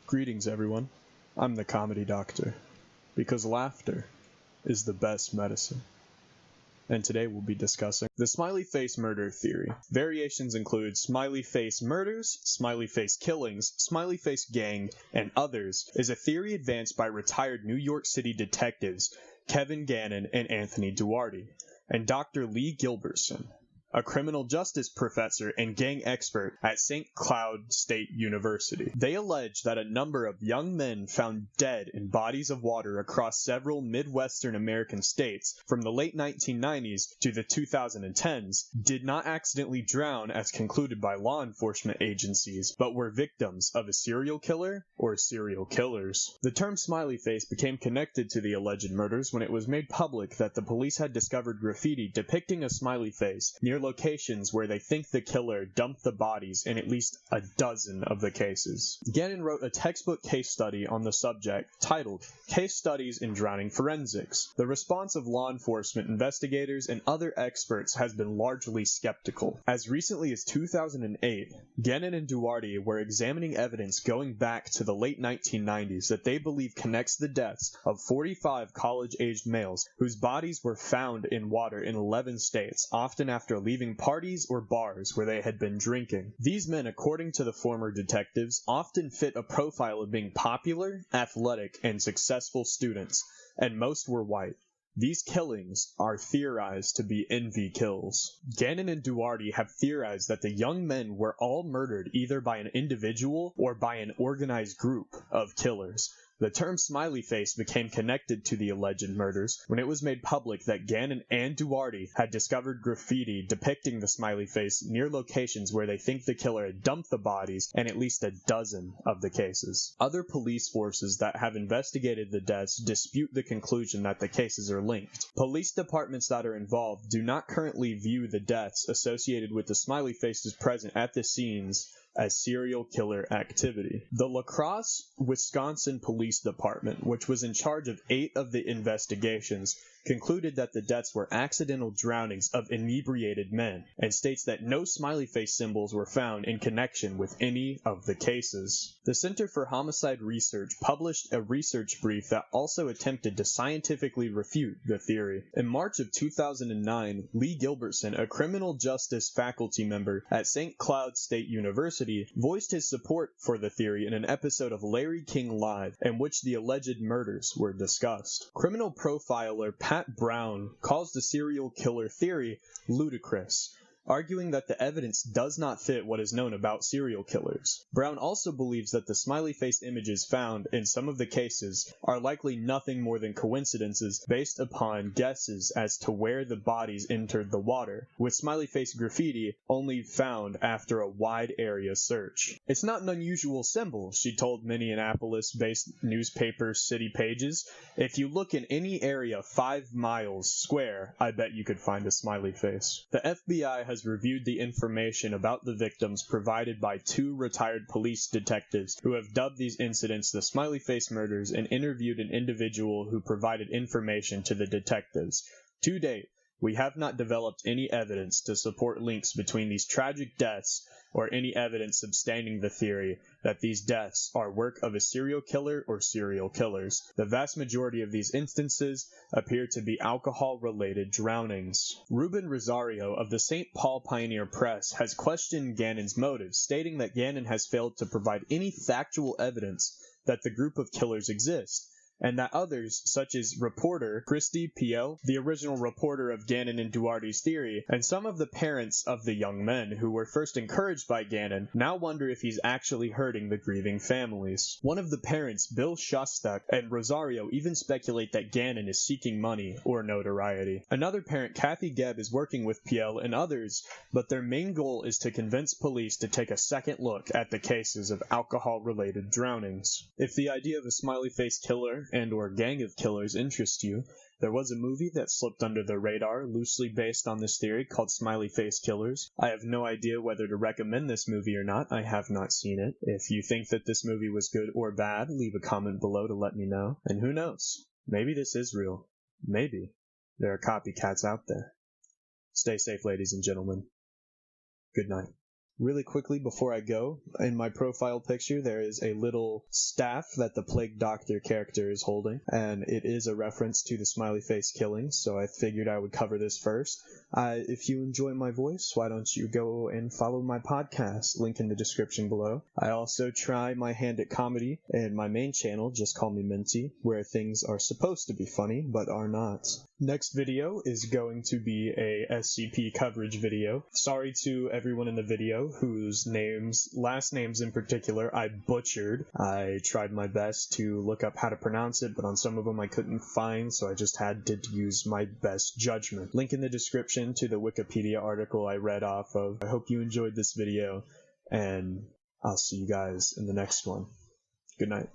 Greetings, everyone. I'm the Comedy Doctor, because laughter is the best medicine. And today we'll be discussing the smiley face murder theory. Variations include smiley face murders, smiley face killings, smiley face gang, and others is a theory advanced by retired New York City detectives Kevin Gannon and Anthony Duarte, and Dr. Lee Gilbertson, a criminal justice professor and gang expert at St. Cloud State University. They allege that a number of young men found dead in bodies of water across several Midwestern American states from the late 1990s to the 2010s did not accidentally drown as concluded by law enforcement agencies, but were victims of a serial killer or serial killers. The term smiley face became connected to the alleged murders when it was made public that the police had discovered graffiti depicting a smiley face near locations where they think the killer dumped the bodies in at least a dozen of the cases. Gannon wrote a textbook case study on the subject titled Case Studies in Drowning Forensics. The response of law enforcement investigators and other experts has been largely skeptical. As recently as 2008, Gannon and Duarte were examining evidence going back to the late 1990s that they believe connects the deaths of 45 college-aged males whose bodies were found in water in 11 states, often after leaving parties or bars where they had been drinking. These men, according to the former detectives, often fit a profile of being popular, athletic, and successful students, and most were white. These killings are theorized to be envy kills. Gannon and Duarte have theorized that the young men were all murdered either by an individual or by an organized group of killers. The term smiley face became connected to the alleged murders when it was made public that Gannon and Duarte had discovered graffiti depicting the smiley face near locations where they think the killer had dumped the bodies in at least a dozen of the cases. Other police forces that have investigated the deaths dispute the conclusion that the cases are linked. Police departments that are involved do not currently view the deaths associated with the smiley faces present at the scenes as serial killer activity. The La Crosse, Wisconsin Police Department, which was in charge of 8 of the investigations, concluded that the deaths were accidental drownings of inebriated men, and states that no smiley face symbols were found in connection with any of the cases. The Center for Homicide Research published a research brief that also attempted to scientifically refute the theory. In March of 2009, Lee Gilbertson, a criminal justice faculty member at St. Cloud State University, voiced his support for the theory in an episode of Larry King Live, in which the alleged murders were discussed. Criminal profiler Pat Brown calls the serial killer theory ludicrous, arguing that the evidence does not fit what is known about serial killers. Brown also believes that the smiley face images found in some of the cases are likely nothing more than coincidences based upon guesses as to where the bodies entered the water, with smiley face graffiti only found after a wide area search. It's not an unusual symbol, she told Minneapolis-based newspaper City Pages. If you look in any area 5 miles square, I bet you could find a smiley face. The FBI has reviewed the information about the victims provided by 2 retired police detectives who have dubbed these incidents the smiley face murders and interviewed an individual who provided information to the detectives. To date, we have not developed any evidence to support links between these tragic deaths or any evidence substantiating the theory that these deaths are work of a serial killer or serial killers. The vast majority of these instances appear to be alcohol-related drownings. Ruben Rosario of the St. Paul Pioneer Press has questioned Gannon's motives, stating that Gannon has failed to provide any factual evidence that the group of killers exist, and that others, such as reporter Christy Piel, the original reporter of Gannon and Duarte's theory, and some of the parents of the young men who were first encouraged by Gannon, now wonder if he's actually hurting the grieving families. One of the parents, Bill Shostak, and Rosario even speculate that Gannon is seeking money or notoriety. Another parent, Kathy Gebb, is working with Piel and others, but their main goal is to convince police to take a second look at the cases of alcohol-related drownings. If the idea of a smiley face killer and or gang of killers interests you, there was a movie that slipped under the radar loosely based on this theory called Smiley Face Killers. I have no idea whether to recommend this movie or not. I have not seen it. If you think that this movie was good or bad, leave a comment below to let me know. And who knows? Maybe this is real. Maybe there are copycats out there. Stay safe, ladies and gentlemen. Good night. Really quickly before I go, in my profile picture there is a little staff that the Plague Doctor character is holding, and it is a reference to the Smiley Face killing, so I figured I would cover this first. If you enjoy my voice, why don't you go and follow my podcast, link in the description below. I also try my hand at comedy in my main channel, Just Call Me Minty, where things are supposed to be funny, but are not. Next video is going to be a SCP coverage video. Sorry to everyone in the video whose last names in particular, I butchered. I tried my best to look up how to pronounce it, but on some of them I couldn't find, so I just had to use my best judgment. Link in the description to the Wikipedia article I read off of. I hope you enjoyed this video, and I'll see you guys in the next one. Good night.